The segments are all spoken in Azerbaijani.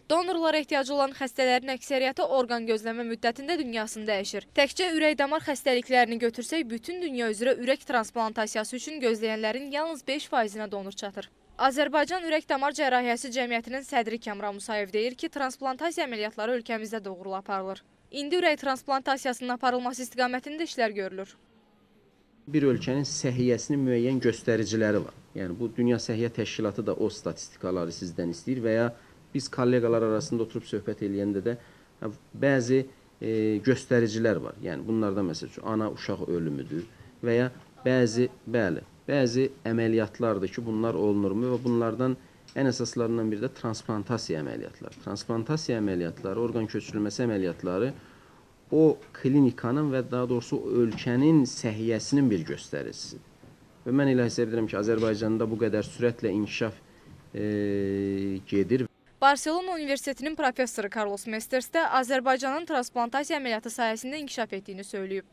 Donorlara ehtiyacı olan xəstələrin əksəriyyəti orqan gözləmə müddətində dünyasını dəyişir. Təkcə ürək-damar xəstəliklərini götürsək, bütün dünya üzrə ürək transplantasiyası üçün gözləyənlərin yalnız 5%-nə donor çatır. Azərbaycan Ürək-Damar Cərrahiyyəsi Cəmiyyətinin sədri Kəmran Musayev deyir ki, transplantasiya əməliyyatları ölkəmizdə doğrulu aparılır. İndi ürək transplantasiyasının aparılması istiqamətində işlər görülür. Bir ölkənin səhiyyəsinin müəyyən göstəriciləri var. Yəni bu Dünya Səhiyyə Təşkilatı da o statistikaları sizdən istəyir və ya biz kollegalar arasında oturub söhbət eləyəndə də bəzi göstəricilər var. Yəni bunlardan məsəl üçün ana uşaq ölümüdür və ya bəzi əməliyyatlardır ki, bunlar olunurmu və bunlardan ən əsaslarından biri də transplantasiya əməliyyatları. Transplantasiya əməliyyatları, orqan köçürülməsi əməliyyatları o klinikanın və daha doğrusu ölkənin səhiyyəsinin bir göstəricisidir. Və mən elə hesab edirəm ki, Azərbaycanda bu qədər sürətlə inkişaf gedir. Barselona Universitetinin professoru Carlos Mesters də Azərbaycanın transplantasiya əməliyyatı sayəsində inkişaf etdiyini söyləyib.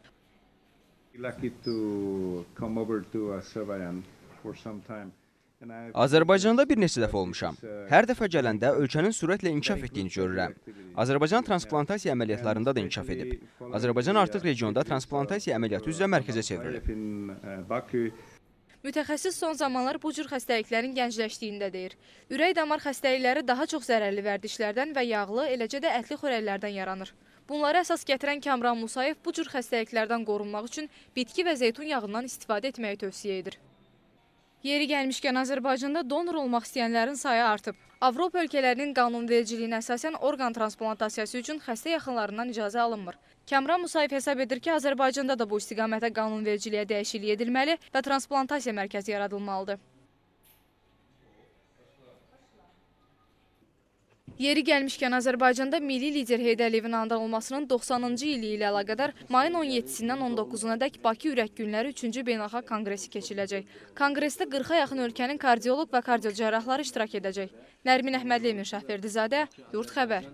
Azərbaycanda bir neçə dəfə olmuşam. Hər dəfə gələndə ölkənin sürətlə inkişaf etdiyini görürəm. Azərbaycan transplantasiya əməliyyatlarında da inkişaf edib. Azərbaycan artıq regionda transplantasiya əməliyyatı üzrə mərkəzə çevrilib. Mütəxəssis son zamanlar bu cür xəstəliklərin gəncləşdiyində deyir. Ürək-damar xəstəlikləri daha çox zərərli vərdişlərdən və yağlı, eləcə də ətli xörəklərdən yaranır. Bunları əsas gətirən Kəmran Musayev bu cür xəstəliklərdən qorunmaq üçün bitki və zeytun yağından istifadə etməyi tövsiyə edir. Yeri gəlmişkən Azərbaycanda donor olmaq istəyənlərin sayı artıb. Avropa ölkələrinin qanunvericiliyinə əsasən orqan transplantasiya üçün xəstə yaxınlarından icazə alınmır. Kəmran Musayev hesab edir ki, Azərbaycanda da bu istiqamətə qanunvericiliyə dəyişiklik edilməli və transplantasiya mərkəzi yaradılmalıdır. Yeri gəlmişkən Azərbaycanda milli lider Heydər Əliyevin anadan olmasının 90-cı ili ilə əlaqədar mayın 17-dən 19-una dək Bakı Ürək Günləri 3-cü beynəlxalq konqresi keçiriləcək. Konqresdə 40-a yaxın ölkənin kardioloq və kardiocərrahları iştirak edəcək. Nərmin Əhmədli, Emin Şahverdizadə, Yurt Xəbər.